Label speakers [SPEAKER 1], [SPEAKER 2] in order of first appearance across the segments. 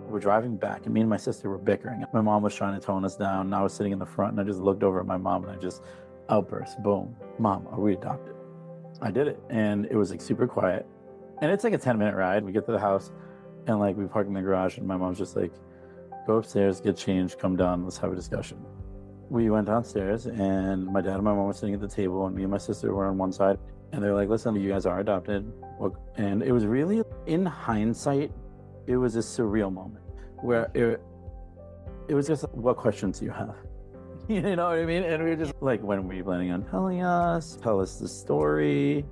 [SPEAKER 1] We're driving back, and me and my sister were bickering. My mom was trying to tone us down, and I was sitting in the front, and I just looked over at my mom, and I just outburst, boom, Mom, are we adopted? I did it, and it was like super quiet. And it's like a 10-minute ride. We get to the house, and like we park in the garage, and my mom's just like, go upstairs, get changed, come down, let's have a discussion. We went downstairs, and my dad and my mom were sitting at the table, and me and my sister were on one side, and they're like, listen, you guys are adopted. And it was really, in hindsight, it was a surreal moment where it was just, what questions do you have? You know what I mean? And we were just like, when were you planning on telling us? Tell us the story.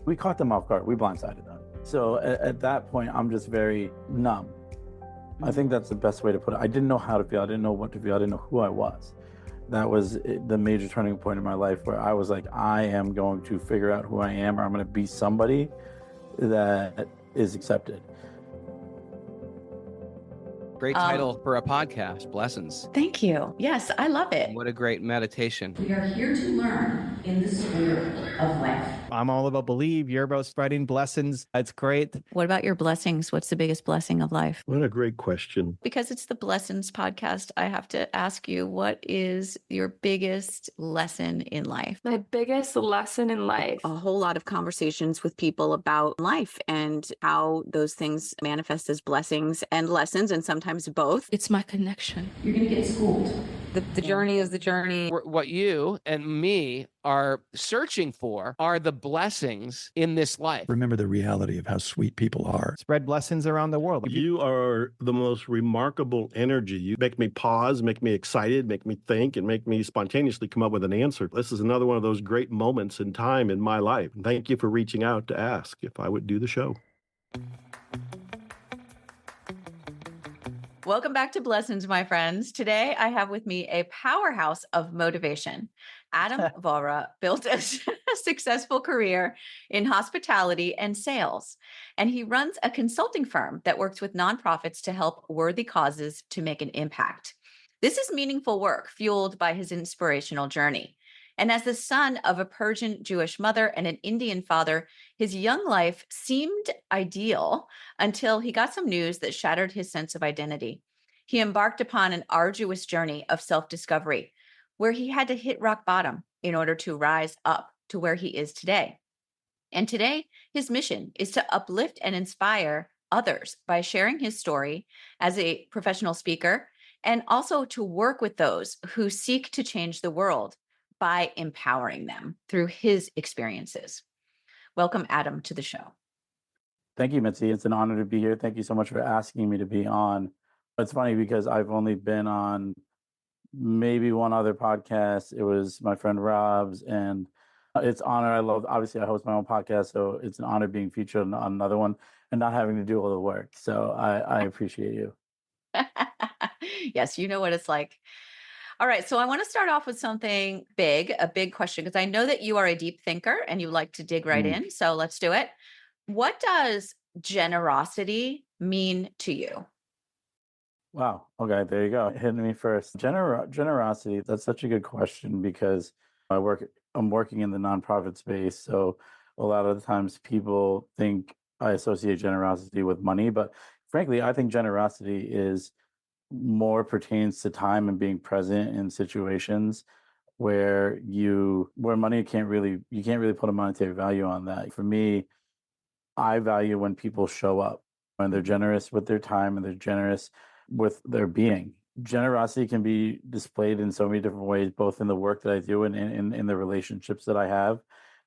[SPEAKER 1] We caught them off guard. We blindsided them. So at that point, I'm just very numb. I think that's the best way to put it. I didn't know how to feel. I didn't know what to feel. I didn't know who I was. That was the major turning point in my life where I was like, I am going to figure out who I am, or I'm going to be somebody that is accepted.
[SPEAKER 2] Great title for a podcast, Blessings.
[SPEAKER 3] Thank you. Yes, I love it.
[SPEAKER 2] What a great meditation.
[SPEAKER 4] We are here to learn in the spirit of life.
[SPEAKER 5] I'm all about believe. You're about spreading blessings. It's great.
[SPEAKER 3] What about your blessings? What's the biggest blessing of life?
[SPEAKER 6] What a great question.
[SPEAKER 3] Because it's the Blessings podcast, I have to ask you, what is your biggest lesson in life?
[SPEAKER 7] My biggest lesson in life.
[SPEAKER 3] A whole lot of conversations with people about life and how those things manifest as blessings and lessons, and sometimes both.
[SPEAKER 7] It's my connection.
[SPEAKER 4] You're going to get schooled.
[SPEAKER 3] The journey is the journey.
[SPEAKER 2] What you and me are searching for are the blessings in this life.
[SPEAKER 8] Remember the reality of how sweet people are.
[SPEAKER 5] Spread blessings around the world.
[SPEAKER 6] You are the most remarkable energy. You make me pause, make me excited, make me think, and make me spontaneously come up with an answer. This is another one of those great moments in time in my life. Thank you for reaching out to ask if I would do the show.
[SPEAKER 3] Welcome back to Blessings, my friends. Today, I have with me a powerhouse of motivation. Adam Vohra built a successful career in hospitality and sales, and he runs a consulting firm that works with nonprofits to help worthy causes to make an impact. This is meaningful work fueled by his inspirational journey. And as the son of a Persian Jewish mother and an Indian father, his young life seemed ideal until he got some news that shattered his sense of identity. He embarked upon an arduous journey of self-discovery, where he had to hit rock bottom in order to rise up to where he is today. And today, his mission is to uplift and inspire others by sharing his story as a professional speaker, and also to work with those who seek to change the world by empowering them through his experiences. Welcome, Adam, to the show.
[SPEAKER 1] Thank you, Mitzi. It's an honor to be here. Thank you so much for asking me to be on. It's funny because I've only been on maybe one other podcast. It was my friend Rob's, and it's an honor. Obviously, I host my own podcast, so it's an honor being featured on another one and not having to do all the work. So I appreciate you.
[SPEAKER 3] Yes, you know what it's like. All right. So I want to start off with something big, a big question, because I know that you are a deep thinker and you like to dig right in. So let's do it. What does generosity mean to you?
[SPEAKER 1] Wow. Okay. There you go. Hitting me first. Generosity. That's such a good question because I'm working in the nonprofit space. So a lot of the times people think I associate generosity with money, but frankly, I think generosity is more pertains to time and being present in situations where money you can't really put a monetary value on that. For me, I value when people show up, when they're generous with their time and they're generous with their being. Generosity can be displayed in so many different ways, both in the work that I do and in the relationships that I have.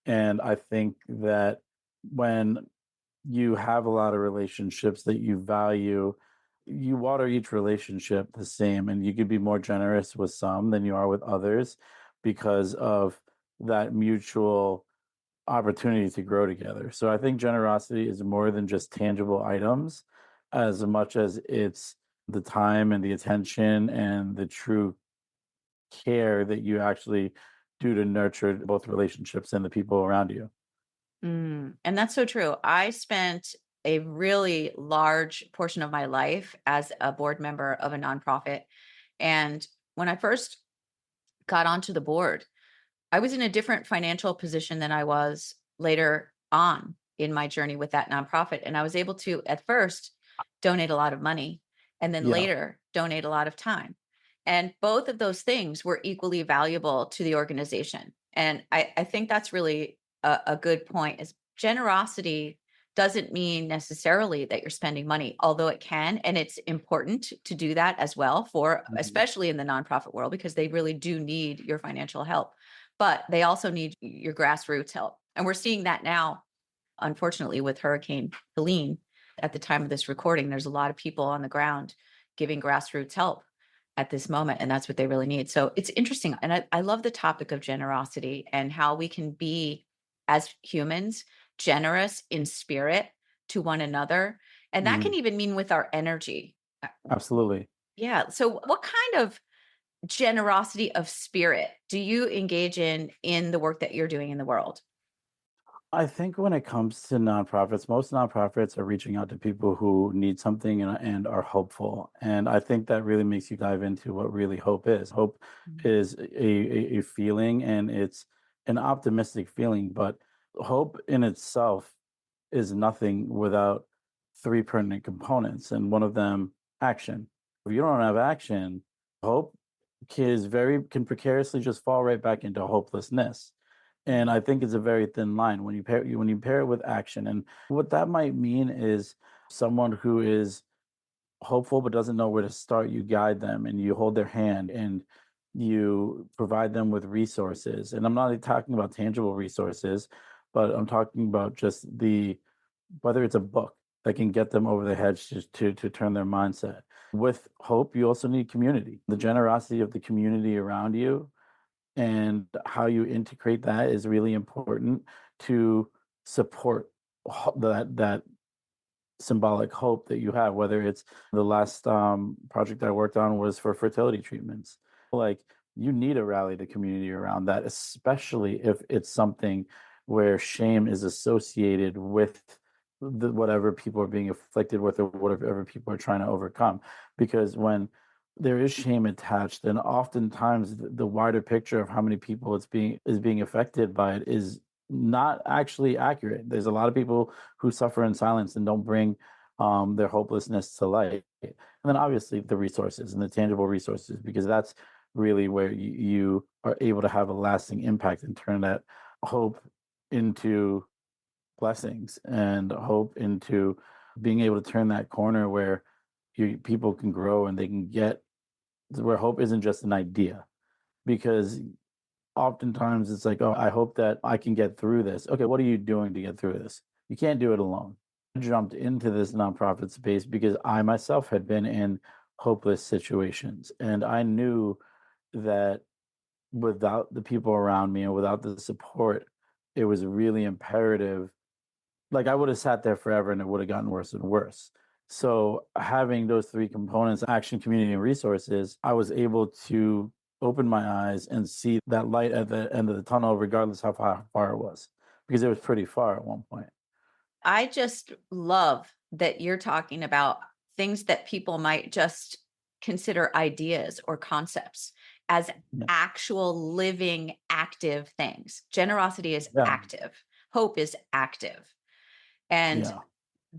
[SPEAKER 1] And I think that when you have a lot of relationships that you value, you water each relationship the same, and you could be more generous with some than you are with others because of that mutual opportunity to grow together. So I think generosity is more than just tangible items, as much as it's the time and the attention and the true care that you actually do to nurture both relationships and the people around you.
[SPEAKER 3] And that's so true. I spent a really large portion of my life as a board member of a nonprofit. And when I first got onto the board, I was in a different financial position than I was later on in my journey with that nonprofit. And I was able to, at first, donate a lot of money. and then
[SPEAKER 1] Yeah.
[SPEAKER 3] later donate a lot of time. And both of those things were equally valuable to the organization. And I think that's really a good point is generosity doesn't mean necessarily that you're spending money, although it can. And it's important to do that as well for, especially in the nonprofit world, because they really do need your financial help, but they also need your grassroots help. And we're seeing that now, unfortunately, with Hurricane Helene. At the time of this recording, there's a lot of people on the ground giving grassroots help at this moment, and that's what they really need. So it's interesting. And I love the topic of generosity and how we can be, as humans, generous in spirit to one another. And that can even mean with our energy.
[SPEAKER 1] Absolutely.
[SPEAKER 3] Yeah. So what kind of generosity of spirit do you engage in the work that you're doing in the world?
[SPEAKER 1] I think when it comes to nonprofits, most nonprofits are reaching out to people who need something and are hopeful. And I think that really makes you dive into what really hope is. Hope is a feeling, and it's an optimistic feeling, but hope in itself is nothing without three pertinent components, and one of them, action. If you don't have action, hope can precariously just fall right back into hopelessness. And I think it's a very thin line when you pair it with action. And what that might mean is someone who is hopeful but doesn't know where to start, you guide them and you hold their hand and you provide them with resources. And I'm not talking about tangible resources, but I'm talking about just whether it's a book that can get them over the hedge to turn their mindset. With hope, you also need community, the generosity of the community around you, and how you integrate that is really important to support that symbolic hope that you have. Whether it's the last project I worked on was for fertility treatments, like you need to rally the community around that, especially if it's something where shame is associated with whatever people are being afflicted with or whatever people are trying to overcome. Because when there is shame attached, then oftentimes the wider picture of how many people is being affected by it is not actually accurate. There's a lot of people who suffer in silence and don't bring their hopelessness to light. And then obviously the resources and the tangible resources, because that's really where you are able to have a lasting impact and turn that hope into blessings and hope into being able to turn that corner where people can grow and they can get where hope isn't just an idea. Because oftentimes it's like, oh, I hope that I can get through this. Okay, what are you doing to get through this? You can't do it alone. I jumped into this nonprofit space because I myself had been in hopeless situations, and I knew that without the people around me and without the support, it was really imperative. Like I would have sat there forever and it would have gotten worse and worse. So having those three components, action, community, and resources, I was able to open my eyes and see that light at the end of the tunnel, regardless how far it was, because it was pretty far at one point.
[SPEAKER 3] I just love that you're talking about things that people might just consider ideas or concepts as actual living, active things. Generosity is active. Hope is active. And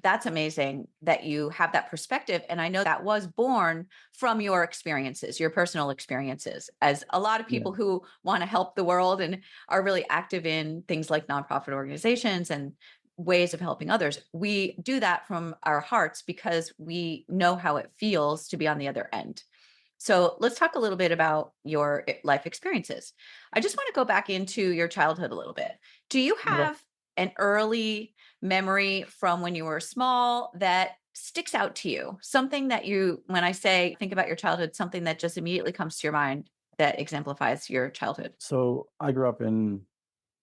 [SPEAKER 3] that's amazing that you have that perspective. And I know that was born from your experiences, your personal experiences, as a lot of people who want to help the world and are really active in things like nonprofit organizations and ways of helping others. We do that from our hearts because we know how it feels to be on the other end. So let's talk a little bit about your life experiences. I just want to go back into your childhood a little bit. Do you have an early memory from when you were small that sticks out to you? Something that when I say think about your childhood, something that just immediately comes to your mind that exemplifies your childhood.
[SPEAKER 1] So I grew up in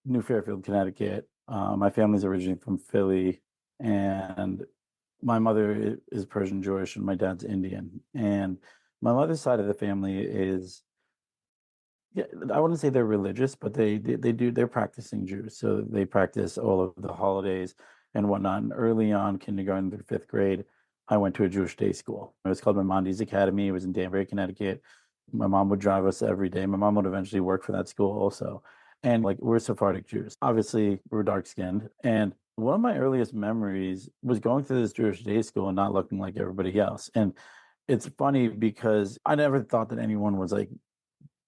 [SPEAKER 1] New Fairfield, Connecticut. My family's originally from Philly, and my mother is Persian Jewish and my dad's Indian. And my mother's side of the family is, I wouldn't say they're religious, but they're practicing Jews. So they practice all of the holidays and whatnot. And early on, kindergarten through fifth grade, I went to a Jewish day school. It was called Maimonides Academy. It was in Danbury, Connecticut. My mom would drive us every day. My mom would eventually work for that school also. And like, we're Sephardic Jews. Obviously, we're dark skinned. And one of my earliest memories was going through this Jewish day school and not looking like everybody else. And it's funny because I never thought that anyone was like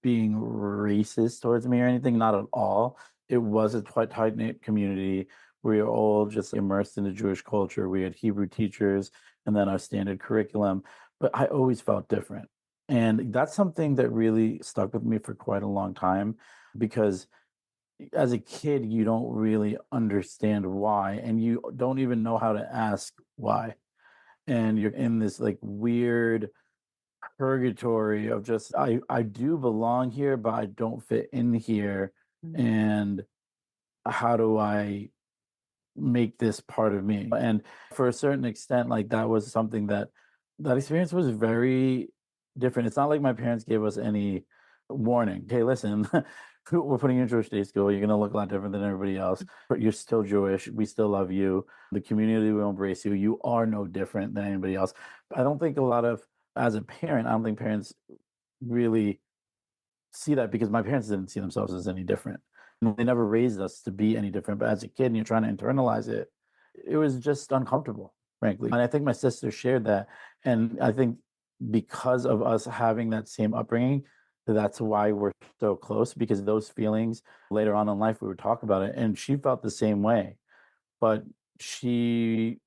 [SPEAKER 1] being racist towards me or anything, not at all. It was a quite tight knit community. We were all just immersed in the Jewish culture. We had Hebrew teachers and then our standard curriculum, but I always felt different. And that's something that really stuck with me for quite a long time because as a kid, you don't really understand why, and you don't even know how to ask why. And you're in this like weird purgatory of just I do belong here, but I don't fit in here.
[SPEAKER 3] Mm.
[SPEAKER 1] And how do I make this part of me? And for a certain extent, like that was something that experience was very different. It's not like my parents gave us any warning. Hey, listen, we're putting you in Jewish day school. You're gonna look a lot different than everybody else, but you're still Jewish. We still love you. The community will embrace you. You are no different than anybody else. I don't think a lot of as a parent, I don't think parents really see that because my parents didn't see themselves as any different. And they never raised us to be any different. But as a kid, and you're trying to internalize it, it was just uncomfortable, frankly. And I think my sister shared that. And I think because of us having that same upbringing, that's why we're so close because those feelings later on in life, we would talk about it. And she felt the same way, but she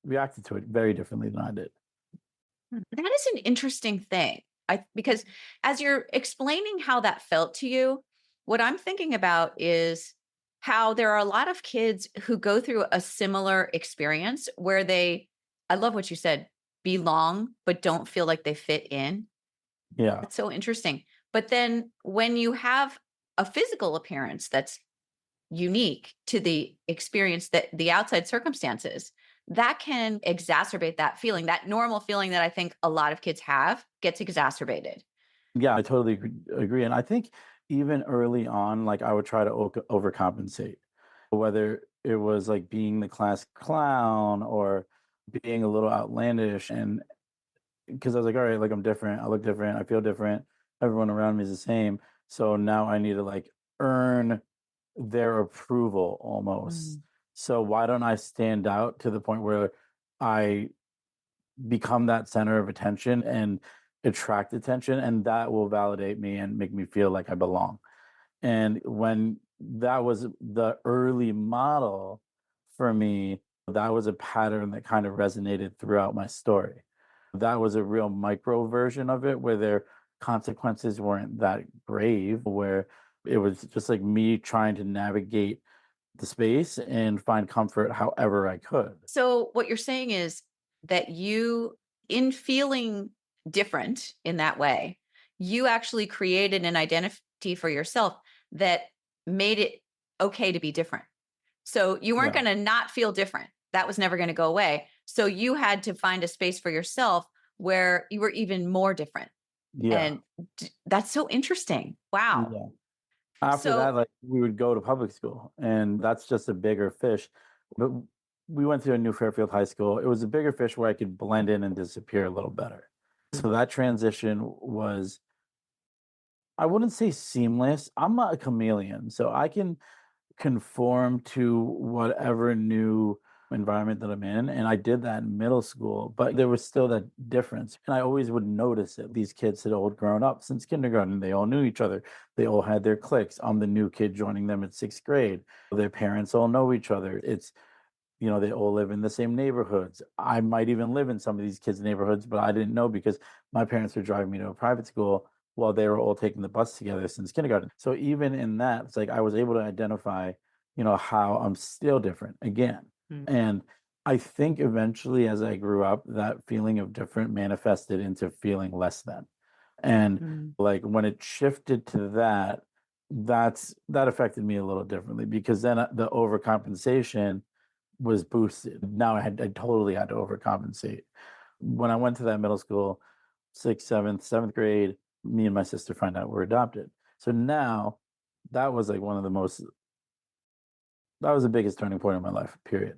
[SPEAKER 1] reacted to it very differently than I did.
[SPEAKER 3] That is an interesting thing. Because as you're explaining how that felt to you, what I'm thinking about is how there are a lot of kids who go through a similar experience where I love what you said, belong, but don't feel like they fit in.
[SPEAKER 1] Yeah.
[SPEAKER 3] That's so interesting. But then when you have a physical appearance that's unique to the experience that the outside circumstances, that can exacerbate that feeling. That normal feeling that I think a lot of kids have gets exacerbated.
[SPEAKER 1] Yeah, I totally agree. And I think even early on, like I would try to overcompensate, whether it was like being the class clown or being a little outlandish. And because I was like, all right, like I'm different, I look different, I feel different, everyone around me is the same. So now I need to like earn their approval almost. So why don't I stand out to the point where I become that center of attention and attract attention, and that will validate me and make me feel like I belong. And when that was the early model for me, that was a pattern that kind of resonated throughout my story. That was a real micro version of it where their consequences weren't that grave, where it was just like me trying to navigate the space and find comfort however I could.
[SPEAKER 3] So what you're saying is that you, in feeling different in that way, you actually created an identity for yourself that made it okay to be different. So you weren't
[SPEAKER 1] Yeah.
[SPEAKER 3] going to not feel different. That was never going to go away. So you had to find a space for yourself where you were even more different.
[SPEAKER 1] Yeah.
[SPEAKER 3] And that's so interesting. Wow.
[SPEAKER 1] Yeah. After that,
[SPEAKER 3] So
[SPEAKER 1] like we would go to public school, and that's just a bigger fish. But we went to a New Fairfield High School. It was a bigger fish where I could blend in and disappear a little better. So that transition was, I wouldn't say seamless. I'm not a chameleon, so I can conform to whatever new environment that I'm in. And I did that in middle school, but there was still that difference. And I always would notice it. These kids had all grown up since kindergarten. They all knew each other. They all had their cliques. I'm the new kid joining them at sixth grade. Their parents all know each other. It's, they all live in the same neighborhoods. I might even live in some of these kids' neighborhoods, but I didn't know because my parents were driving me to a private school while they were all taking the bus together since kindergarten. So even in that, it's like I was able to identify, how I'm still different again. And I think eventually as I grew up, that feeling of different manifested into feeling less than. And like when it shifted to that, that affected me a little differently because then the overcompensation was boosted. Now I totally had to overcompensate. When I went to that middle school, sixth, seventh grade, me and my sister find out we're adopted. So now that was like that was the biggest turning point in my life, period.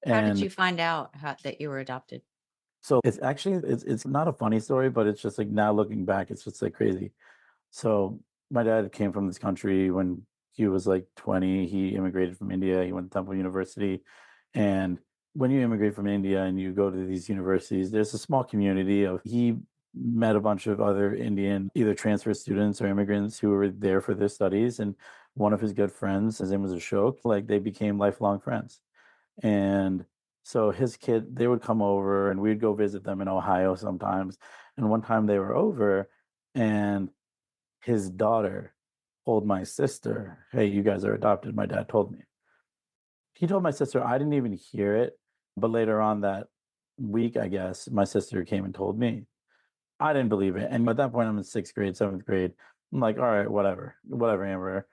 [SPEAKER 3] how did
[SPEAKER 1] And
[SPEAKER 3] you find out that you were adopted?
[SPEAKER 1] so it's actually it's not a funny story, but it's just like now looking back, it's just like crazy. So my dad came from this country when he was like 20. He immigrated from India. He went to Temple University, and when you immigrate from India and you go to these universities, there's a small community of he met a bunch of other Indian, either transfer students or immigrants who were there for their studies. And one of his good friends, his name was Ashok, like they became lifelong friends. And so his kid, they would come over and we'd go visit them in Ohio sometimes. And one time they were over and his daughter told my sister, "Hey, you guys are adopted." My dad told me. He told my sister, I didn't even hear it. But later on that week, I guess, my sister came and told me. I didn't believe it. And at that point, I'm in sixth grade, seventh grade. I'm like, all right, whatever, Amber.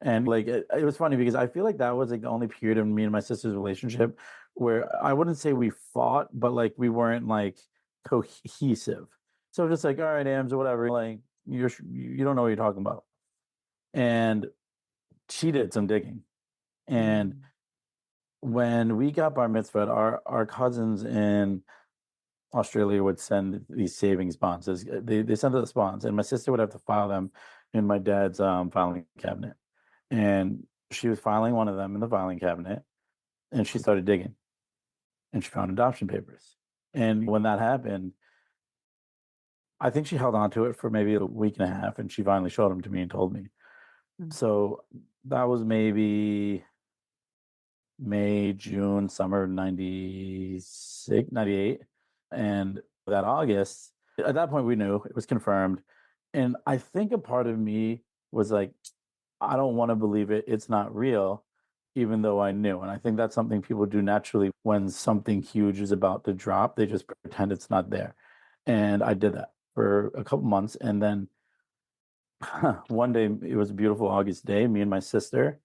[SPEAKER 1] And like, it was funny because I feel like that was like the only period of me and my sister's relationship where I wouldn't say we fought, but like we weren't like cohesive. So just like, all right, Ams, or whatever, like you don't know what you're talking about. And she did some digging. And when we got bar mitzvah, our cousins in Australia would send these savings bonds. They sent us bonds, and my sister would have to file them in my dad's filing cabinet. And she was filing one of them in the filing cabinet, and she started digging, and she found adoption papers. And when that happened, I think she held on to it for maybe a week and a half, and she finally showed them to me and told me. So that was maybe May, June, summer 96, 98. And that August, at that point, we knew it was confirmed. And I think a part of me was like, I don't want to believe it. It's not real, even though I knew. And I think that's something people do naturally when something huge is about to drop. They just pretend it's not there. And I did that for a couple months. And then one day, it was a beautiful August day, me and my sister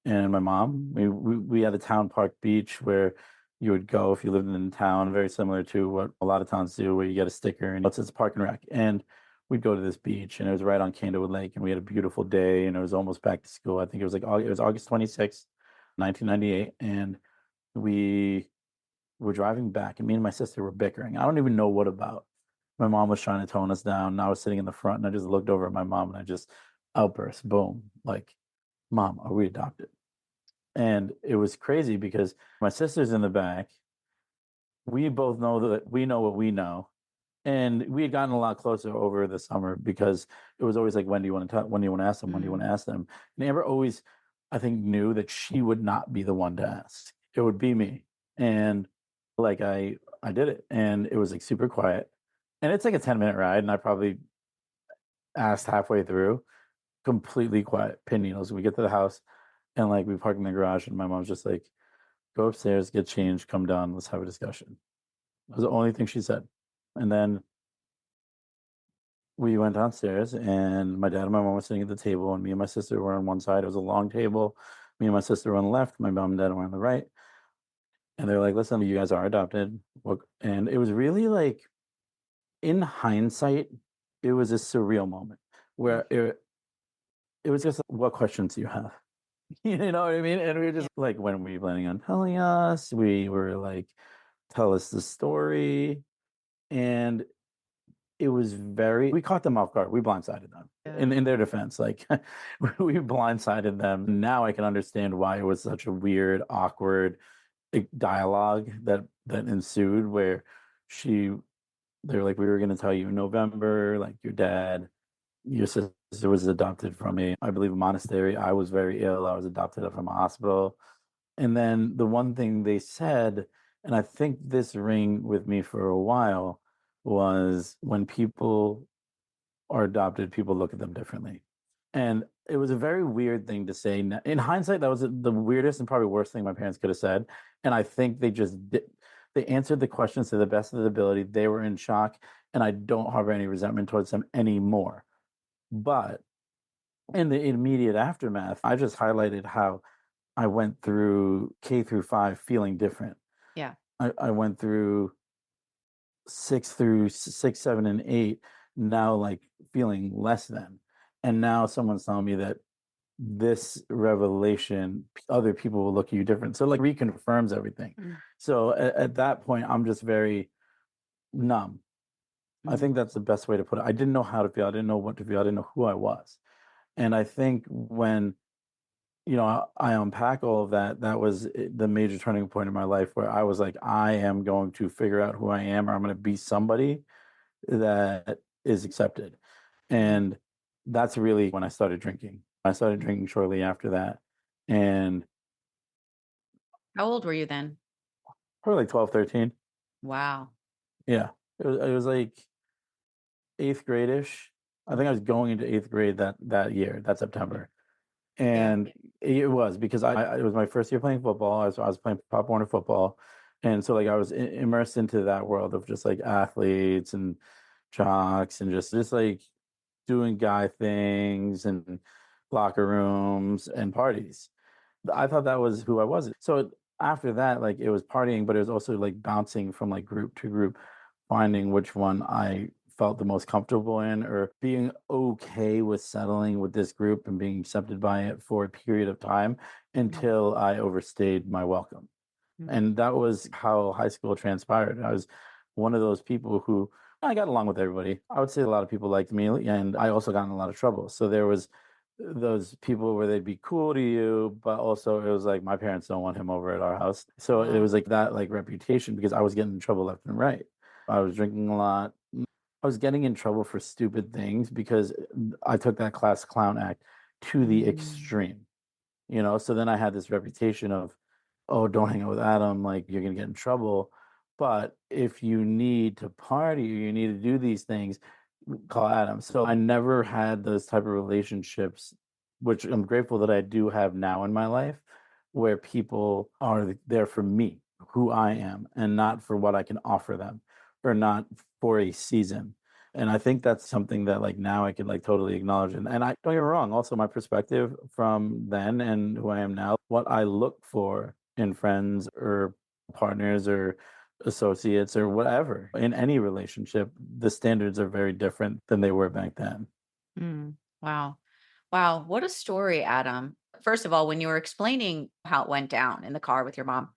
[SPEAKER 1] and my mom, we had a town park beach where you would go if you lived in town, very similar to what a lot of towns do, where you get a sticker and it's park and rec. And we'd go to this beach, and it was right on Candlewood Lake, and we had a beautiful day, and it was almost back to school. I think it was August 26th, 1998, and we were driving back, and me and my sister were bickering. I don't even know what about. My mom was trying to tone us down, and I was sitting in the front, and I just looked over at my mom, and I just outburst, boom, like, "Mom, are we adopted?" And it was crazy because my sister's in the back. We both know that we know what we know. And we had gotten a lot closer over the summer because it was always like, when do you want to talk? When do you want to ask them? When do you want to ask them? And Amber always, I think, knew that she would not be the one to ask. It would be me. And like I did it. And it was like super quiet. And it's like a 10-minute ride. And I probably asked halfway through, completely quiet, pin needles. We get to the house. And like we park in the garage, and my mom's just like, "Go upstairs, get changed, come down, let's have a discussion." That was the only thing she said. And then we went downstairs, and my dad and my mom were sitting at the table, and me and my sister were on one side. It was a long table. Me and my sister were on the left, my mom and dad were on the right. And they're like, "Listen, you guys are adopted." And it was really like, in hindsight, it was a surreal moment where it was just, what questions do you have? You know what I mean? And we were just like, when were you planning on telling us? We were like, tell us the story. And it was we caught them off guard. We blindsided them. In their defense, like we blindsided them. Now I can understand why it was such a weird, awkward dialogue that ensued where they were like, "We were going to tell you in November, like your sister was adopted from I believe, a monastery. I was very ill. I was adopted from a hospital." And then the one thing they said, and I think this rang with me for a while, was when people are adopted, people look at them differently. And it was a very weird thing to say. In hindsight, that was the weirdest and probably worst thing my parents could have said. And I think they answered the questions to the best of their ability. They were in shock, and I don't harbor any resentment towards them anymore. But in the immediate aftermath, I just highlighted how I went through K through 5 feeling different.
[SPEAKER 3] Yeah.
[SPEAKER 1] I went through 6, 7, and 8 now like feeling less than. And now someone's telling me that this revelation, other people will look at you different. So like reconfirms everything. So at that point, I'm just very numb. I think that's the best way to put it. I didn't know how to feel. I didn't know what to feel. I didn't know who I was. And I think when I unpack all of that. That was the major turning point in my life where I was like, I am going to figure out who I am, or I'm going to be somebody that is accepted. And that's really when I started drinking. I started drinking shortly after that. And
[SPEAKER 3] How old were you then?
[SPEAKER 1] probably like 12, 13.
[SPEAKER 3] Wow.
[SPEAKER 1] Yeah. It was like eighth grade-ish. I think I was going into eighth grade that year, that September. And it was because it was my first year playing football. I was playing Pop Warner football. And so like I was immersed into that world of just like athletes and jocks and just like doing guy things and locker rooms and parties. I thought that was who I was. So after that, like it was partying, but it was also like bouncing from like group to group, finding which one I felt the most comfortable in, or being okay with settling with this group and being accepted by it for a period of time until I overstayed my welcome. And that was how high school transpired. I was one of those people who I got along with everybody. I would say a lot of people liked me, and I also got in a lot of trouble. So there was those people where they'd be cool to you, but also it was like my parents don't want him over at our house. So it was like that like reputation because I was getting in trouble left and right. I was drinking a lot. I was getting in trouble for stupid things because I took that class clown act to the extreme, So then I had this reputation of, oh, don't hang out with Adam, like you're gonna get in trouble. But if you need to party or you need to do these things, call Adam. So I never had those type of relationships, which I'm grateful that I do have now in my life, where people are there for me, who I am, and not for what I can offer them, or not for a season. And I think that's something that like now I could like totally acknowledge. And I don't get me wrong, also my perspective from then and who I am now, what I look for in friends or partners or associates or whatever in any relationship, the standards are very different than they were back then.
[SPEAKER 3] Wow. Wow. What a story, Adam. First of all, when you were explaining how it went down in the car with your mom,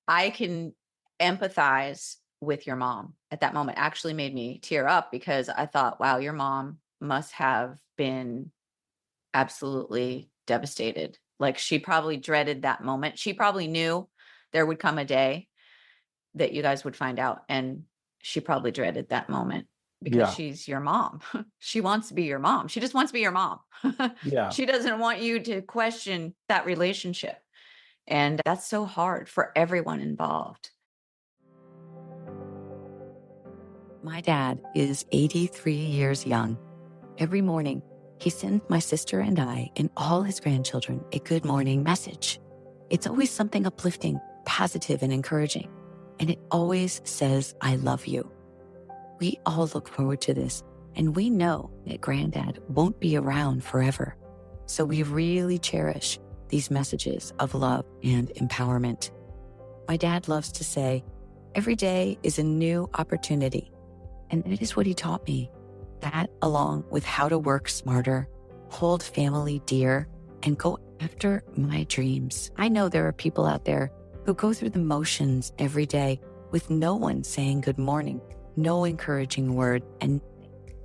[SPEAKER 3] I can empathize with your mom at that moment. Actually made me tear up because I thought, wow, your mom must have been absolutely devastated. Like she probably dreaded that moment. She probably knew there would come a day that you guys would find out. And she probably dreaded that moment because
[SPEAKER 1] Yeah.
[SPEAKER 3] she's your mom. She wants to be your mom. She just wants to be your mom.
[SPEAKER 1] Yeah.
[SPEAKER 3] She doesn't want you to question that relationship. And that's so hard for everyone involved.
[SPEAKER 9] My dad is 83 years young. Every morning, he sends my sister and I and all his grandchildren a good morning message. It's always something uplifting, positive, and encouraging. And it always says, I love you. We all look forward to this, and we know that Granddad won't be around forever. So we really cherish these messages of love and empowerment. My dad loves to say, every day is a new opportunity. And that is what he taught me. That, along with how to work smarter, hold family dear, and go after my dreams. I know there are people out there who go through the motions every day with no one saying good morning, no encouraging word, and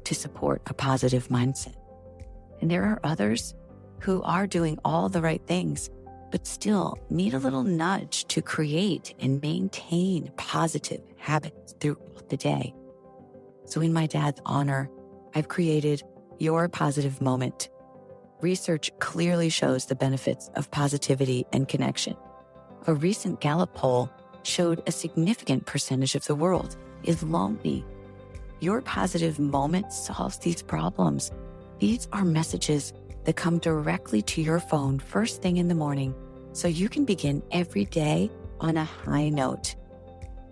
[SPEAKER 9] to support a positive mindset. And there are others who are doing all the right things, but still need a little nudge to create and maintain positive habits throughout the day. So in my dad's honor, I've created Your Positive Moment. Research clearly shows the benefits of positivity and connection. A recent Gallup poll showed a significant percentage of the world is lonely. Your Positive Moment solves these problems. These are messages that come directly to your phone first thing in the morning, so you can begin every day on a high note.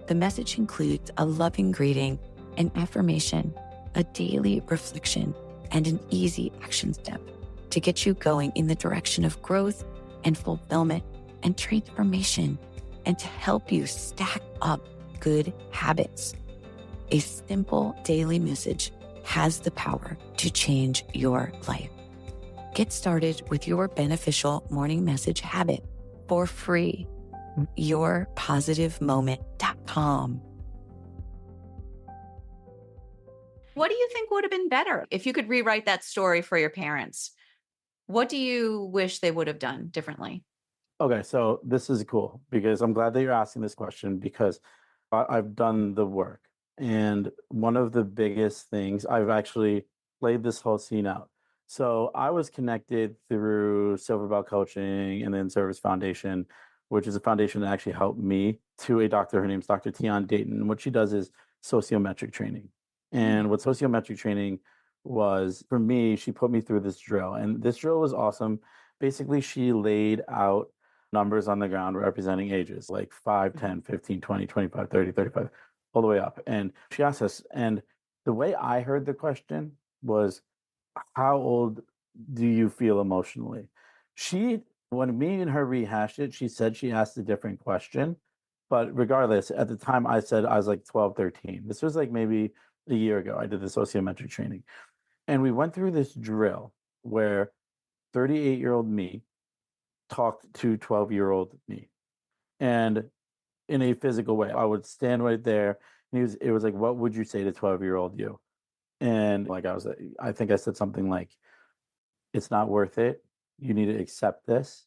[SPEAKER 9] The message includes a loving greeting, an affirmation, a daily reflection, and an easy action step to get you going in the direction of growth and fulfillment and transformation, and to help you stack up good habits. A simple daily message has the power to change your life. Get started with your beneficial morning message habit for free. yourpositivemoment.com.
[SPEAKER 3] What do you think would have been better if you could rewrite that story for your parents? What do you wish they would have done differently?
[SPEAKER 1] Okay, so this is cool because I'm glad that you're asking this question because I've done the work. And one of the biggest things, I've actually played this whole scene out. So I was connected through Silver Belt Coaching and the InService Foundation, which is a foundation that actually helped me, to a doctor. Her name's Dr. Tion Dayton. And what she does is sociometric training. And what sociometric training was for me, she put me through this drill. And this drill was awesome. Basically, she laid out numbers on the ground representing ages like 5, 10, 15, 20, 25, 30, 35, all the way up. And she asked us, and the way I heard the question was, how old do you feel emotionally? She, when me and her rehashed it, she said she asked a different question. But regardless, at the time I said I was like 12, 13. This was like maybe a year ago. I did the sociometric training. And we went through this drill where 38-year-old me talked to 12-year-old me. And in a physical way, I would stand right there. And it was like, what would you say to 12-year-old you? And like, I think I said something like, it's not worth it. You need to accept this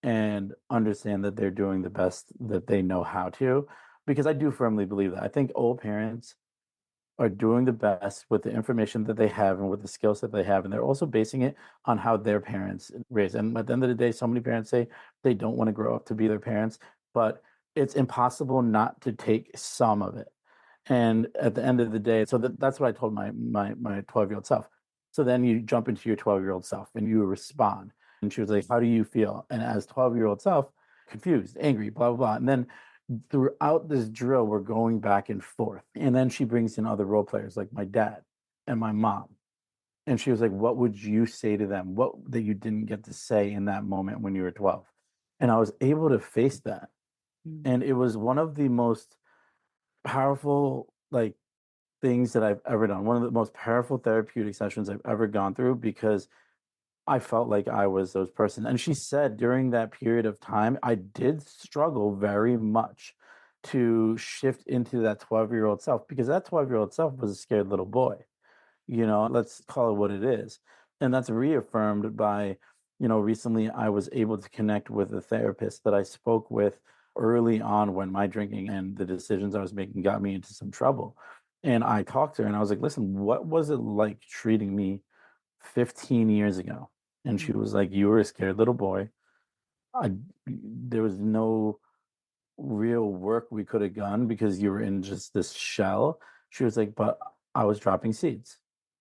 [SPEAKER 1] and understand that they're doing the best that they know how to. Because I do firmly believe that. I think old parents are doing the best with the information that they have and with the skills that they have. And they're also basing it on how their parents raised. And at the end of the day, so many parents say they don't want to grow up to be their parents, but it's impossible not to take some of it. And at the end of the day, so that's what I told my 12-year-old self. So then you jump into your 12-year-old self and you respond. And she was like, how do you feel? And as 12-year-old self, confused, angry, blah, blah, blah. And then throughout this drill, we're going back and forth. And then she brings in other role players like my dad and my mom. And she was like, what would you say to them? What that you didn't get to say in that moment when you were 12? And I was able to face that. And it was one of the most powerful things that I've ever done. One of the most powerful therapeutic sessions I've ever gone through because I felt like I was those person. And she said during that period of time, I did struggle very much to shift into that 12-year-old self because that 12-year-old self was a scared little boy. Let's call it what it is. And that's reaffirmed by, recently I was able to connect with a therapist that I spoke with early on when my drinking and the decisions I was making got me into some trouble. And I talked to her and I was like, listen, what was it like treating me 15 years ago? And she was like, you were a scared little boy. There was no real work we could have done because you were in just this shell. She was like, but I was dropping seeds.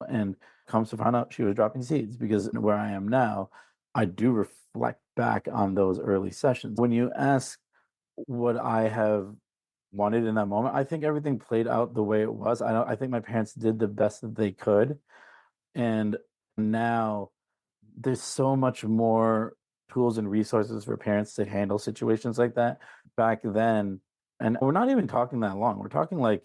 [SPEAKER 1] And comes to find out she was dropping seeds because where I am now, I do reflect back on those early sessions. When you ask what I have wanted in that moment, I think everything played out the way it was. I think my parents did the best that they could. And now there's so much more tools and resources for parents to handle situations like that. Back then, and we're not even talking that long, we're talking like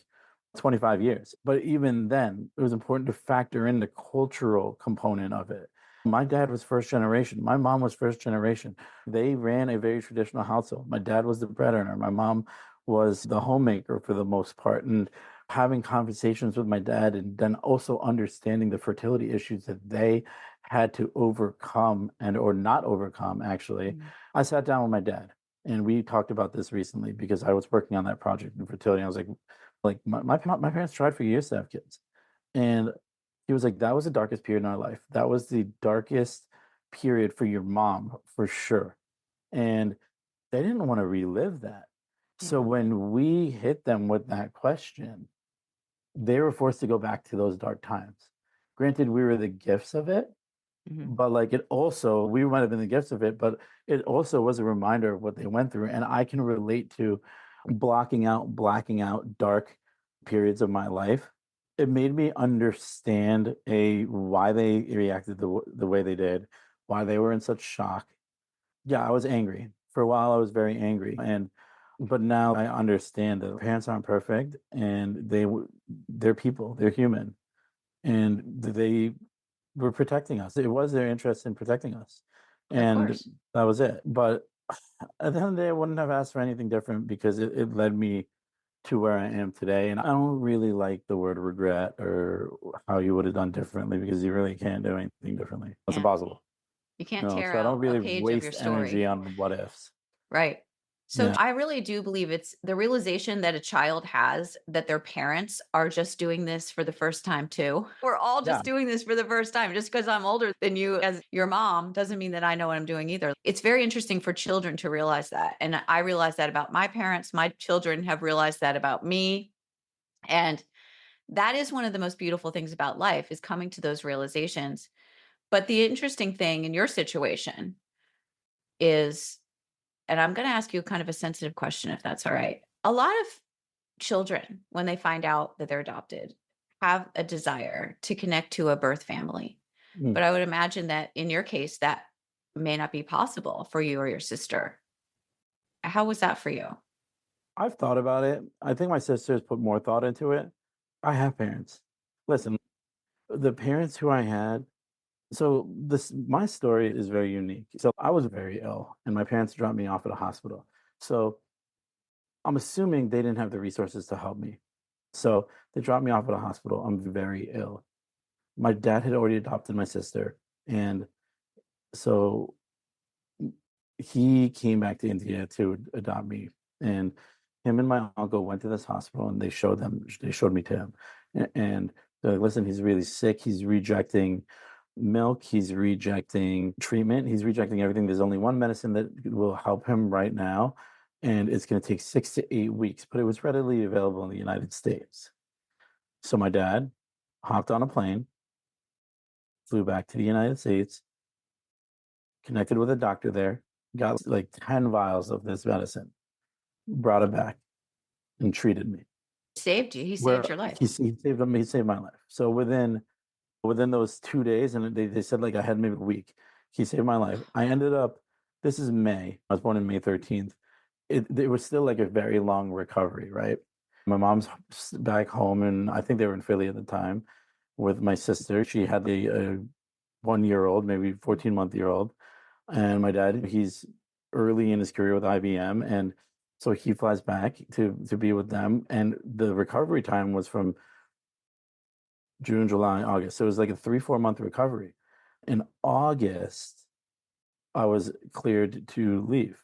[SPEAKER 1] 25 years. But even then, it was important to factor in the cultural component of it. My dad was first generation. My mom was first generation. They ran a very traditional household. My dad was the breadwinner. My mom was the homemaker for the most part. And having conversations with my dad and then also understanding the fertility issues that they had to overcome or not overcome, actually. I sat down with my dad and we talked about this recently because I was working on that project in fertility. I was like my parents tried for years to have kids. And he was like, that was the darkest period in our life. That was the darkest period for your mom, for sure. And they didn't want to relive that. So when we hit them with that question, they were forced to go back to those dark times. Granted, we were the gifts of it, but it also, we might have been the gifts of it, but it also was a reminder of what they went through. And I can relate to blacking out dark periods of my life. It made me understand why they reacted the way they did, why they were in such shock. Yeah, I was angry. For a while, I was very angry. But now I understand that parents aren't perfect and they're people, they're human. And they were protecting us. It was their interest in protecting us. And that was it. But at the end of the day, I wouldn't have asked for anything different because it led me to where I am today. And I don't really like the word regret or how you would have done differently because you really can't do anything differently. It's impossible.
[SPEAKER 3] You can't
[SPEAKER 1] No,
[SPEAKER 3] tear
[SPEAKER 1] so I don't
[SPEAKER 3] out a
[SPEAKER 1] really
[SPEAKER 3] page of your
[SPEAKER 1] waste energy
[SPEAKER 3] story.
[SPEAKER 1] on what ifs.
[SPEAKER 3] Right. So
[SPEAKER 1] Yeah.
[SPEAKER 3] I really do believe it's the realization that a child has that their parents are just doing this for the first time too. We're all just
[SPEAKER 1] Yeah.
[SPEAKER 3] doing this for the first time. Just because I'm older than you as your mom doesn't mean that I know what I'm doing either. It's very interesting for children to realize that. And I realize that about my parents. My children have realized that about me. And that is one of the most beautiful things about life is coming to those realizations. But the interesting thing in your situation is, and I'm going to ask you kind of a sensitive question, if that's all right. A lot of children, when they find out that they're adopted, have a desire to connect to a birth family.
[SPEAKER 1] Mm.
[SPEAKER 3] But I would imagine that in your case, that may not be possible for you or your sister. How was that for you?
[SPEAKER 1] I've thought about it. I think my sisters put more thought into it. I have parents. Listen, the parents who I had, so this my story is very unique. So I was very ill and my parents dropped me off at a hospital. So I'm assuming they didn't have the resources to help me. So they dropped me off at a hospital. I'm very ill. My dad had already adopted my sister, and so he came back to India to adopt me. And him and my uncle went to this hospital, and they showed me to him, and they're like, "Listen, he's really sick. He's rejecting milk. He's rejecting treatment. He's rejecting everything. There's only one medicine that will help him right now, and it's going to take 6 to 8 weeks. But it was readily available in the United States. So my dad hopped on a plane, flew back to the United States, connected with a doctor there, got like 10 vials of this medicine, brought it back, and treated me.
[SPEAKER 3] Saved you. He
[SPEAKER 1] Where
[SPEAKER 3] saved your life.
[SPEAKER 1] he saved my life. So within those 2 days, and they said like I had maybe a week, he saved my life. I ended up. This is May. I was born in May 13th. It was still like a very long recovery, right? My mom's back home, and I think they were in Philly at the time with my sister. She had a 1-year-old, maybe 14-month-year-old, and my dad, he's early in his career with IBM, and so he flies back to be with them. And the recovery time was from June, July, August. So it was like a 3-4 month recovery. In August, I was cleared to leave.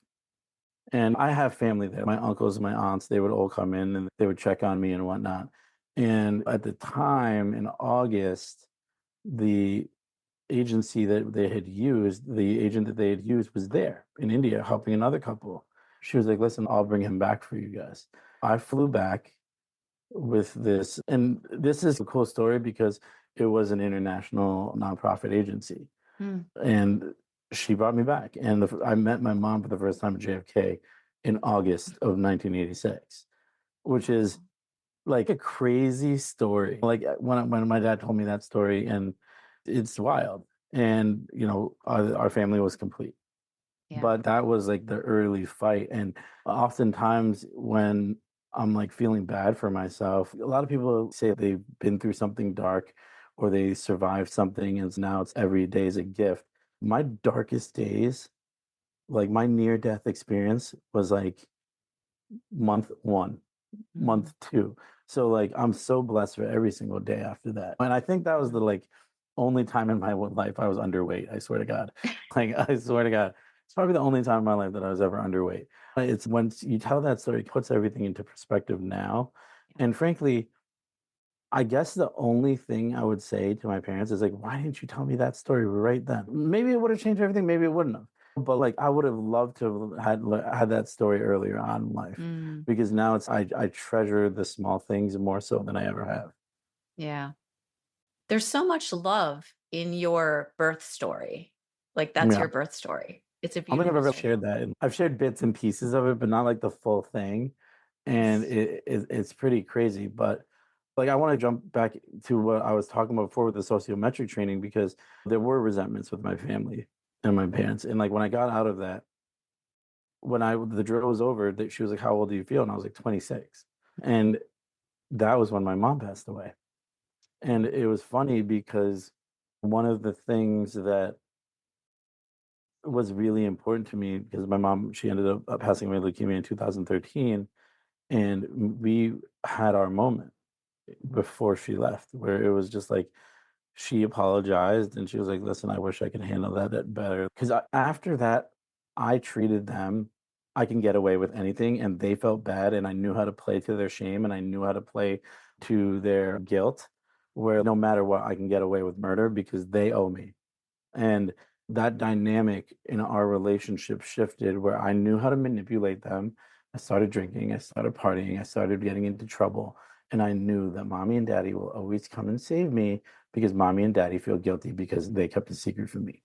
[SPEAKER 1] And I have family there. My uncles and my aunts, they would all come in and they would check on me and whatnot. And at the time in August, the agency that they had used, the agent that they had used was there in India helping another couple. She was like, "Listen, I'll bring him back for you guys." I flew back with this, and this is a cool story because it was an international nonprofit agency.
[SPEAKER 3] Hmm.
[SPEAKER 1] And she brought me back, and I met my mom for the first time at JFK in August of 1986, which is like a crazy story. Like when my dad told me that story, and it's wild. And our family was complete.
[SPEAKER 3] Yeah.
[SPEAKER 1] But that was like the early fight. And oftentimes when I'm like feeling bad for myself, a lot of people say they've been through something dark or they survived something, and now it's every day is a gift. My darkest days, like my near death experience, was like month 1, month 2. So like I'm so blessed for every single day after that. And I think that was the like only time in my life I was underweight. I swear to God. Like I swear to God. It's probably the only time in my life that I was ever underweight. It's when you tell that story, it puts everything into perspective now. And frankly, I guess the only thing I would say to my parents is like, why didn't you tell me that story right then? Maybe it would have changed everything. Maybe it wouldn't have. But like, I would have loved to have had that story earlier on in life, because now I treasure the small things more so than I ever have.
[SPEAKER 3] Yeah. There's so much love in your birth story. Like that's
[SPEAKER 1] Yeah.
[SPEAKER 3] your birth story. It's a
[SPEAKER 1] I don't think
[SPEAKER 3] beautiful
[SPEAKER 1] I've ever
[SPEAKER 3] story.
[SPEAKER 1] shared that. And I've shared bits and pieces of it, but not like the full thing. And it's pretty crazy. But like, I want to jump back to what I was talking about before with the sociometric training, because there were resentments with my family and my parents. And like when I got out of that, when the drill was over, that she was like, "How old do you feel?" And I was like, 26. And that was when my mom passed away. And it was funny because one of the things that was really important to me, because my mom, she ended up passing away of leukemia in 2013, and we had our moment before she left, where it was just like she apologized and she was like, listen, I wish I could handle that better. Because after that, I treated them, I can get away with anything. And they felt bad. And I knew how to play to their shame and I knew how to play to their guilt, where no matter what, I can get away with murder because they owe me. And that dynamic in our relationship shifted where I knew how to manipulate them. I started drinking, I started partying, I started getting into trouble. And I knew that mommy and daddy will always come and save me because mommy and daddy feel guilty because they kept a secret from me.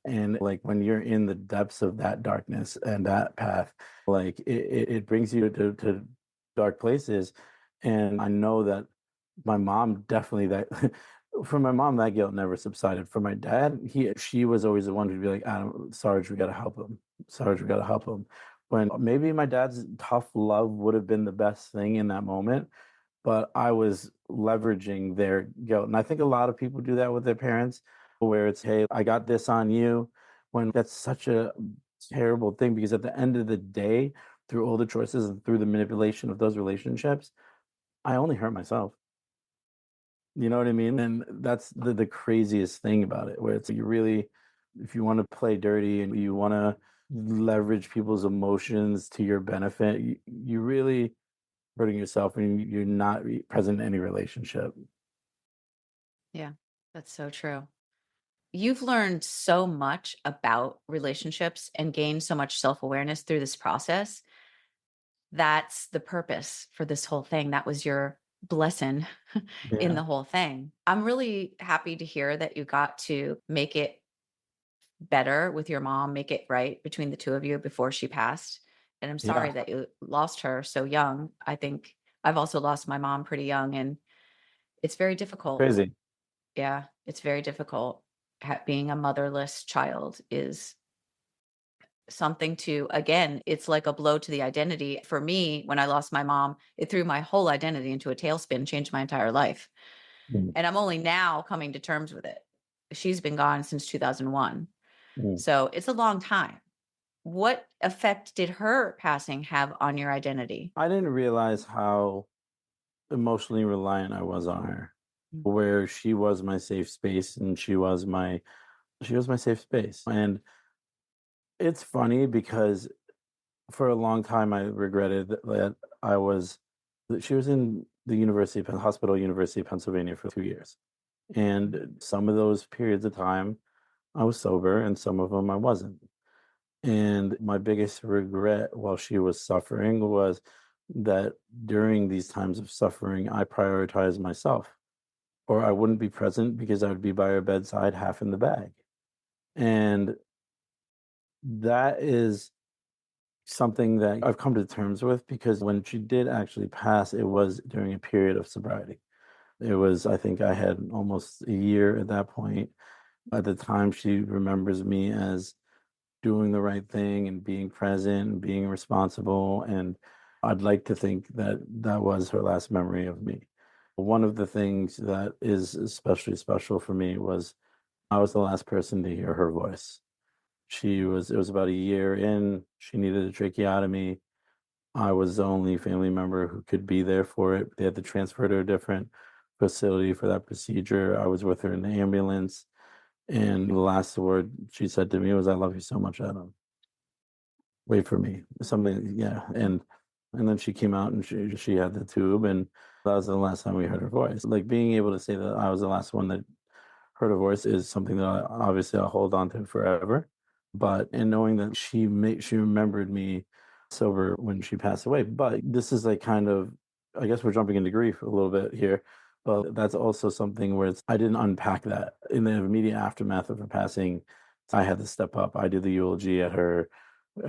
[SPEAKER 1] And like when you're in the depths of that darkness and that path, like it brings you to dark places. And I know that my mom definitely that for my mom, that guilt never subsided. For my dad, she was always the one who'd be like, Adam, Sarge, we gotta help him. Sarge, we gotta help him. When maybe my dad's tough love would have been the best thing in that moment, but I was leveraging their guilt. And I think a lot of people do that with their parents, where it's, hey, I got this on you, when that's such a terrible thing because at the end of the day, through all the choices and through the manipulation of those relationships, I only hurt myself. You know what I mean? And that's the craziest thing about it, where it's you really, if you want to play dirty and you want to leverage people's emotions to your benefit, you really hurting yourself and you're not present in any relationship.
[SPEAKER 3] Yeah, that's so true. You've learned so much about relationships and gained so much self-awareness through this process. That's the purpose for this whole thing. That was your blessing in
[SPEAKER 1] Yeah.
[SPEAKER 3] the whole thing. I'm really happy to hear that you got to make it better with your mom, make it right between the two of you before she passed. And I'm sorry
[SPEAKER 1] Yeah.
[SPEAKER 3] that you lost her so young. I think I've also lost my mom pretty young, and it's very difficult.
[SPEAKER 1] Crazy.
[SPEAKER 3] Yeah, it's very difficult. Being a motherless child is something to, again, it's like a blow to the identity. For me, when I lost my mom, it threw my whole identity into a tailspin, changed my entire life.
[SPEAKER 1] Mm,
[SPEAKER 3] And I'm only now coming to terms with it. She's been gone since 2001.
[SPEAKER 1] mm.
[SPEAKER 3] So it's a long time. What effect did her passing have on your identity?
[SPEAKER 1] I didn't realize how emotionally reliant I was on her,
[SPEAKER 3] Mm.
[SPEAKER 1] where she was my safe space and she was my safe space. And it's funny because for a long time I regretted that that she was in the University of Pennsylvania for 2 years. And some of those periods of time I was sober and some of them I wasn't. And my biggest regret while she was suffering was that during these times of suffering, I prioritized myself, or I wouldn't be present because I would be by her bedside half in the bag. And that is something that I've come to terms with because when she did actually pass, it was during a period of sobriety. It was, I think I had almost a year at that point. At the time, she remembers me as doing the right thing and being present and being responsible. And I'd like to think that that was her last memory of me. One of the things that is especially special for me was I was the last person to hear her voice. It was about a year in, she needed a tracheotomy. I was the only family member who could be there for it. They had to transfer to a different facility for that procedure. I was with her in the ambulance. And the last word she said to me was, I love you so much, Adam. Wait for me. Something, yeah. And then she came out and she had the tube and that was the last time we heard her voice. Like being able to say that I was the last one that heard her voice is something that obviously I'll hold on to forever. But and knowing that she remembered me sober when she passed away. But this is like kind of, I guess we're jumping into grief a little bit here. But that's also something where I didn't unpack that in the immediate aftermath of her passing. I had to step up. I did the eulogy at her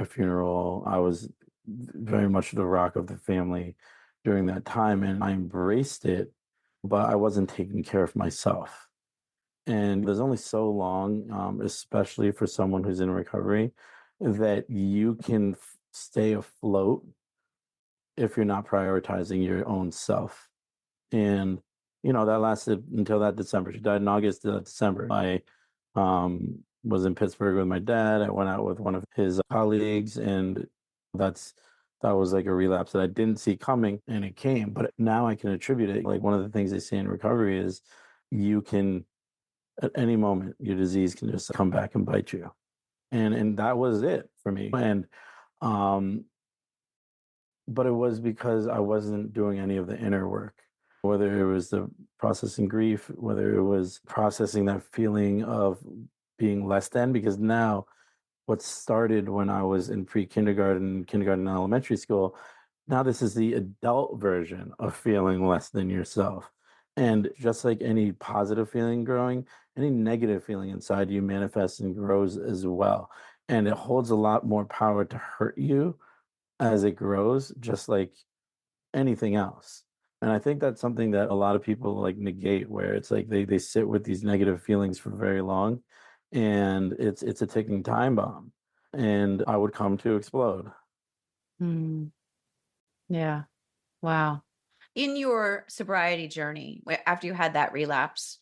[SPEAKER 1] funeral. I was very much the rock of the family during that time, and I embraced it. But I wasn't taking care of myself. And there's only so long, especially for someone who's in recovery, that you can stay afloat if you're not prioritizing your own self. And, that lasted until that December. She died in August, December. I was in Pittsburgh with my dad. I went out with one of his colleagues, and that's that was like a relapse that I didn't see coming, and it came. But now I can attribute it. Like one of the things they say in recovery is you can At any moment, your disease can just come back and bite you. And that was it for me. And um, but it was because I wasn't doing any of the inner work, whether it was the processing grief, whether it was processing that feeling of being less than, because now what started when I was in pre-kindergarten, kindergarten, and elementary school, now this is the adult version of feeling less than yourself. And just like any positive feeling growing, any negative feeling inside you manifests and grows as well. And it holds a lot more power to hurt you as it grows, just like anything else. And I think that's something that a lot of people like negate, where it's like they sit with these negative feelings for very long, and it's a ticking time bomb, and I would come to explode.
[SPEAKER 3] Mm, yeah. Wow. In your sobriety journey, after you had that relapse,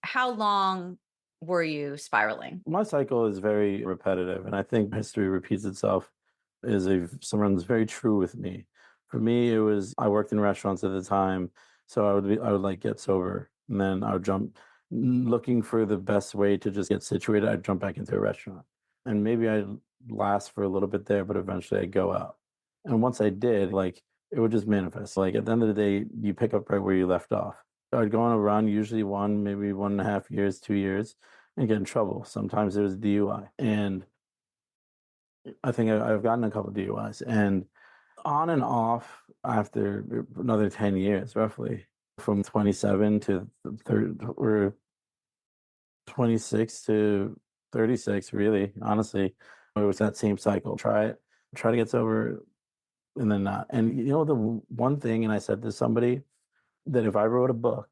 [SPEAKER 3] how long were you spiraling?
[SPEAKER 1] My cycle is very repetitive, and I think history repeats itself is something that's very true with me. For me, it was I worked in restaurants at the time, so I would like get sober, and then I would jump looking for the best way to just get situated. I'd jump back into a restaurant, and maybe I'd last for a little bit there, but eventually I'd go out. And once I did, like it would just manifest. Like at the end of the day, you pick up right where you left off. I'd go on a run, usually maybe 1.5 years, 2 years, and get in trouble. Sometimes it was DUI. And I think I've gotten a couple of DUIs. And on and off after another 10 years, roughly, from 27 to 30, or 26 to 36, really, honestly. It was that same cycle. Try to get sober, and then not. And the one thing, and I said to somebody, that if I wrote a book,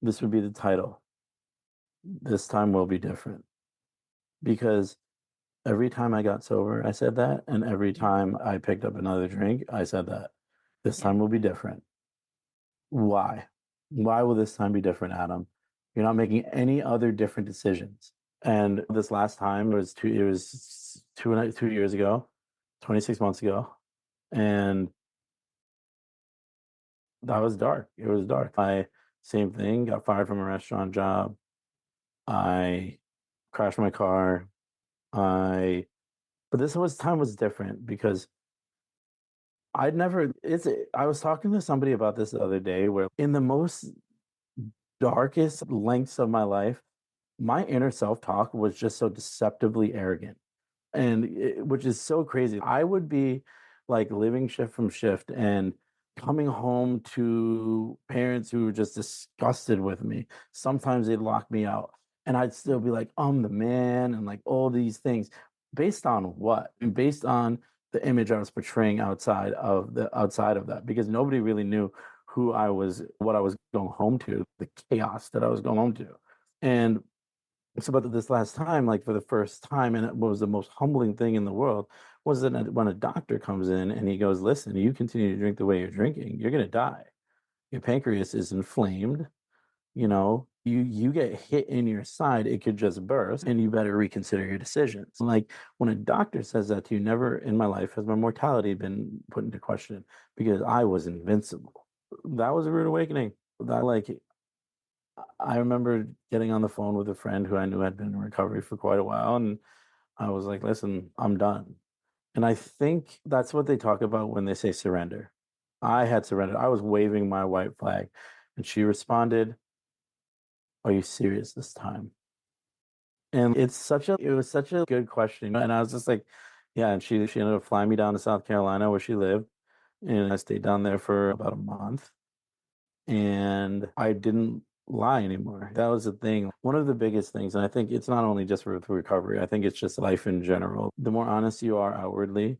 [SPEAKER 1] this would be the title. This time will be different. Because every time I got sober, I said that. And every time I picked up another drink, I said that. This time will be different. Why? Why will this time be different, Adam? You're not making any other different decisions. And this last time it was 2 years ago, 26 months ago. And that was dark. It was dark. Same thing, got fired from a restaurant job. I crashed my car. But time was different because I was talking to somebody about this the other day, where in the most darkest lengths of my life, my inner self-talk was just so deceptively arrogant, which is so crazy. I would be like living shift from shift and coming home to parents who were just disgusted with me. Sometimes they'd lock me out, and I'd still be like, I'm the man, and like all these things. Based on what? And based on the image I was portraying outside of that, because nobody really knew who I was, what I was going home to, the chaos that I was going home to. And so, but this last time, like for the first time, and it was the most humbling thing in the world, was that when a doctor comes in and he goes, listen, you continue to drink the way you're drinking, you're going to die. Your pancreas is inflamed. You get hit in your side, it could just burst, and you better reconsider your decisions. Like when a doctor says that to you, never in my life has my mortality been put into question, because I was invincible. That was a rude awakening. I remember getting on the phone with a friend who I knew had been in recovery for quite a while, and I was like, listen, I'm done. And I think that's what they talk about when they say surrender. I had surrendered. I was waving my white flag, and she responded, are you serious this time? And it was such a good question. And I was just like, yeah. And she ended up flying me down to South Carolina, where she lived. And I stayed down there for about a month. And I didn't lie anymore. That was the thing. One of the biggest things, and I think it's not only just with recovery, I think it's just life in general. The more honest you are outwardly,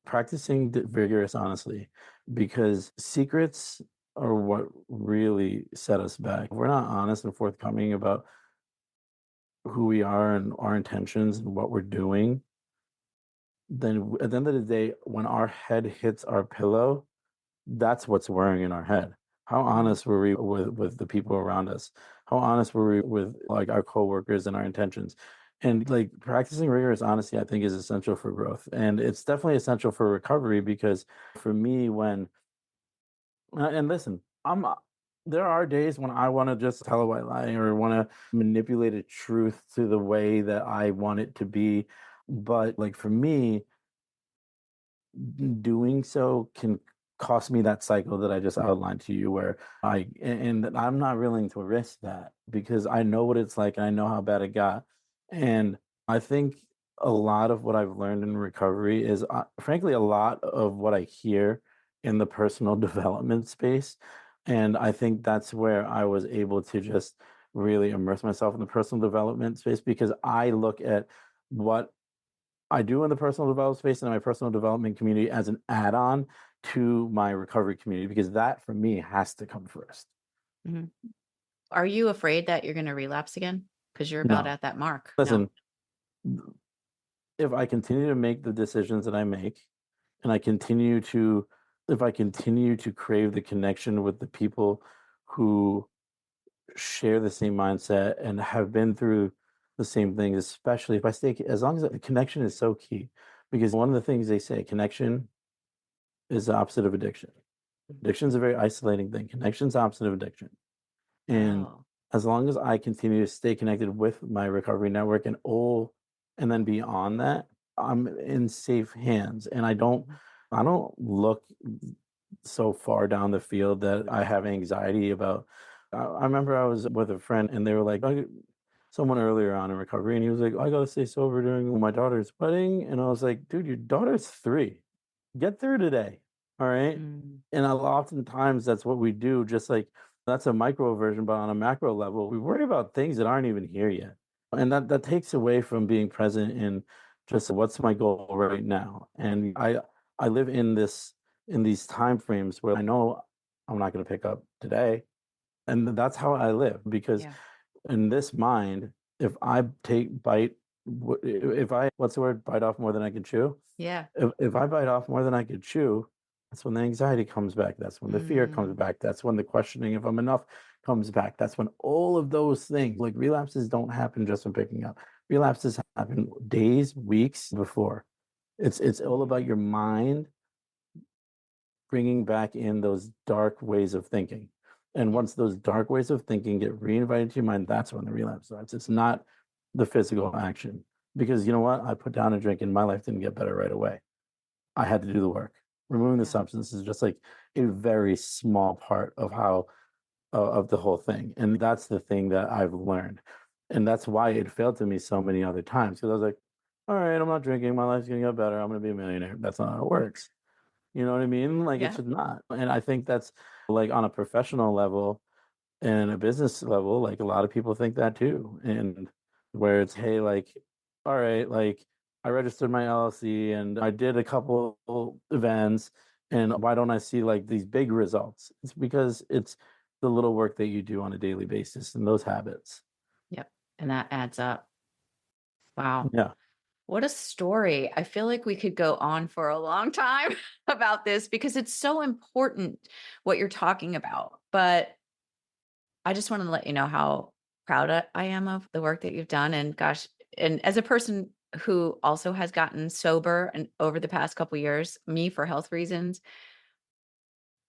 [SPEAKER 1] practicing vigorous honesty, because secrets are what really set us back. If we're not honest and forthcoming about who we are and our intentions and what we're doing, then at the end of the day, when our head hits our pillow, that's what's whirring in our head. How honest were we with the people around us? How honest were we with like our coworkers and our intentions? And like practicing rigorous honesty, I think, is essential for growth. And it's definitely essential for recovery, because for me, and listen, there are days when I want to just tell a white lie or want to manipulate a truth to the way that I want it to be. But like for me, doing so can cost me that cycle that I just outlined to you, where and I'm not willing to risk that because I know what it's like and I know how bad it got. And I think a lot of what I've learned in recovery is, frankly, a lot of what I hear in the personal development space. And I think that's where I was able to just really immerse myself in the personal development space because I look at what I do in the personal development space and my personal development community as an add-on to my recovery community because that for me has to come first.
[SPEAKER 3] Mhm. Are you afraid that you're going to relapse again? Because you're about
[SPEAKER 1] No.
[SPEAKER 3] at that mark.
[SPEAKER 1] Listen, if I continue to make the decisions that I make and if I continue to crave the connection with the people who share the same mindset and have been through the same things, especially if I stay, as long as the connection is so key, because one of the things they say, connection is the opposite of addiction. Addiction is a very isolating thing. Connection's opposite of addiction. And
[SPEAKER 3] Oh,
[SPEAKER 1] as long as I continue to stay connected with my recovery network and then beyond that, I'm in safe hands. And I don't look so far down the field that I have anxiety about. I remember I was with a friend and they were like, someone earlier on in recovery, and he was like, I got to stay sober during my daughter's wedding. And I was like, dude, your daughter's 3. Get through today. All right.
[SPEAKER 3] mm,
[SPEAKER 1] And oftentimes that's what we do, just like that's a micro version, but on a macro level, we worry about things that aren't even here yet. And that takes away from being present in just what's my goal right now. And I live in these time frames where I know I'm not going to pick up today. And that's how I live because
[SPEAKER 3] yeah.
[SPEAKER 1] in this mind, if I take bite, if I, what's the word, bite off more than I can chew,
[SPEAKER 3] Yeah.
[SPEAKER 1] if I bite off more than I could chew, that's when the anxiety comes back. That's when the fear comes
[SPEAKER 3] Mm,
[SPEAKER 1] back. That's when the questioning if I'm enough comes back. That's when all of those things, like relapses don't happen just from picking up. Relapses happen days, weeks before. It's all about your mind bringing back in those dark ways of thinking. And once those dark ways of thinking get reinvited to your mind, that's when the relapse starts. It's not the physical action. Because you know what? I put down a drink and my life didn't get better right away. I had to do the work. Removing the
[SPEAKER 3] yeah.
[SPEAKER 1] substance is just like a very small part of how of the whole thing. And that's the thing that I've learned. And that's why it failed to me so many other times. Because I was like, all right, I'm not drinking. My life's gonna get better. I'm gonna be a millionaire. That's not how it works. You know what I mean? Like it's
[SPEAKER 3] Yeah.
[SPEAKER 1] just not. And I think that's like on a professional level and a business level, like a lot of people think that too. And where it's, hey, like, all right, like I registered my LLC and I did a couple events, and why don't I see like these big results? It's because it's the little work that you do on a daily basis and those habits.
[SPEAKER 3] Yep. And that adds up. Wow.
[SPEAKER 1] Yeah.
[SPEAKER 3] What a story. I feel like we could go on for a long time about this because it's so important what you're talking about. But I just want to let you know how proud I am of the work that you've done. And gosh, and as a person who also has gotten sober and over the past couple years, me for health reasons,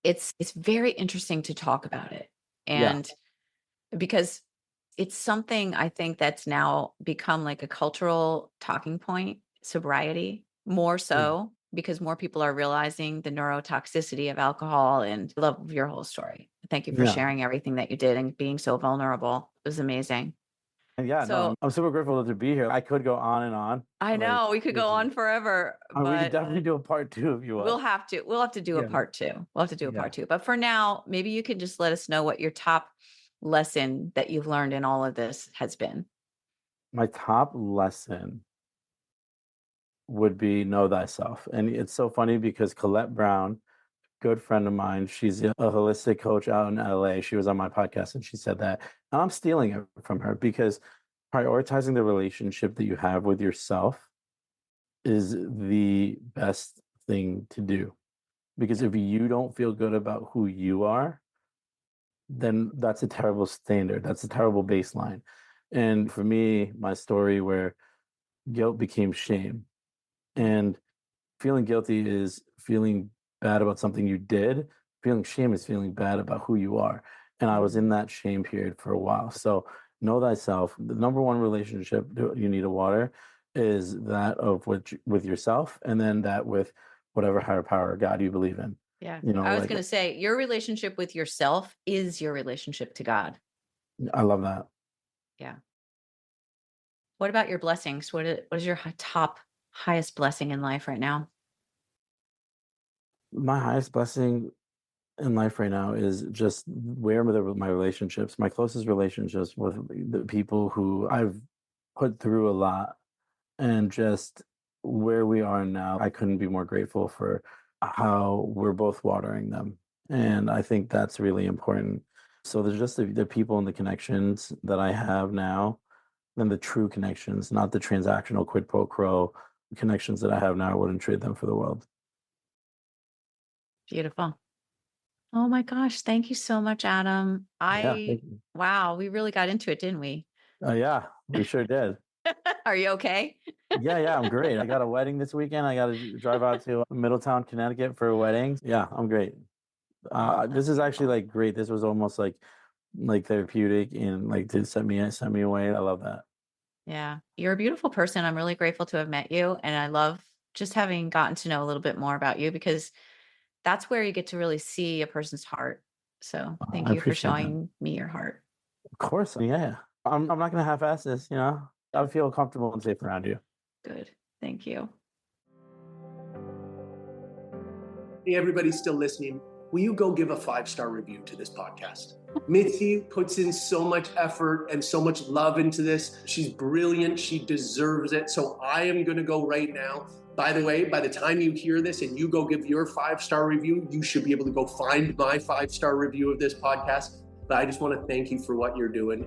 [SPEAKER 3] it's very interesting to talk about it.
[SPEAKER 1] Yeah.
[SPEAKER 3] And because it's something I think that's now become like a cultural talking point, sobriety, more
[SPEAKER 1] Yeah.
[SPEAKER 3] so because more people are realizing the neurotoxicity of alcohol. And I love your whole story. Thank you for
[SPEAKER 1] Yeah.
[SPEAKER 3] sharing everything that you did and being so vulnerable. It was amazing.
[SPEAKER 1] And yeah, no,
[SPEAKER 3] So
[SPEAKER 1] I'm super grateful to be here. I could go on and on.
[SPEAKER 3] I
[SPEAKER 1] Like
[SPEAKER 3] know we could go on forever,
[SPEAKER 1] we could
[SPEAKER 3] but
[SPEAKER 1] definitely do a part 2 if you want.
[SPEAKER 3] we'll have to do a
[SPEAKER 1] Yeah.
[SPEAKER 3] part two. We'll have to do a
[SPEAKER 1] Yeah.
[SPEAKER 3] part two. But for now, maybe you can just let us know what your top lesson that you've learned in all of this has been.
[SPEAKER 1] My top lesson would be know thyself. And it's so funny because Colette Brown, good friend of mine, she's a holistic coach out in LA. She was on my podcast and she said that. And I'm stealing it from her because prioritizing the relationship that you have with yourself is the best thing to do. Because if you don't feel good about who you are, then that's a terrible standard. That's a terrible baseline. And for me, my story where guilt became shame. And feeling guilty is feeling bad about something you did. Feeling shame is feeling bad about who you are. And I was in that shame period for a while. So know thyself. The number one relationship you need to water is that of with yourself, and then that with whatever higher power or God you believe in.
[SPEAKER 3] Yeah.
[SPEAKER 1] You know,
[SPEAKER 3] I was
[SPEAKER 1] like,
[SPEAKER 3] going to say your relationship with yourself is your relationship to God.
[SPEAKER 1] I love that.
[SPEAKER 3] Yeah. What about your blessings? What is your highest blessing in life right now?
[SPEAKER 1] My highest blessing in life right now is just where my relationships, my closest relationships with the people who I've put through a lot, and just where we are now. I couldn't be more grateful for how we're both watering them. And I think that's really important. So there's just the people and the connections that I have now, and the true connections, not the transactional quid pro quo connections that I have now. I wouldn't trade them for the world.
[SPEAKER 3] Beautiful. Oh my gosh. Thank you so much, Adam.
[SPEAKER 1] Yeah, thank you.
[SPEAKER 3] Wow, we really got into it, didn't we?
[SPEAKER 1] Yeah, we sure did.
[SPEAKER 3] Are you okay?
[SPEAKER 1] Yeah, I'm great. I got a wedding this weekend. I got to drive out to Middletown, Connecticut for a wedding. Yeah, I'm great. This is actually like great. This was almost like therapeutic, and like to send me away. I love that.
[SPEAKER 3] Yeah. You're a beautiful person. I'm really grateful to have met you. And I love just having gotten to know a little bit more about you, because that's where you get to really see a person's heart. So thank
[SPEAKER 1] I
[SPEAKER 3] you for
[SPEAKER 1] appreciate that.
[SPEAKER 3] showing me your heart.
[SPEAKER 1] Of course, yeah. I'm not gonna half-ass this. I feel comfortable and safe around you.
[SPEAKER 3] Good. Thank you.
[SPEAKER 10] Hey, everybody still listening, will you go give a 5-star review to this podcast? Mitzi puts in so much effort and so much love into this. She's brilliant. She deserves it. So I am going to go right now. By the way, by the time you hear this and you go give your 5-star review, you should be able to go find my 5-star review of this podcast. But I just want to thank you for what you're doing.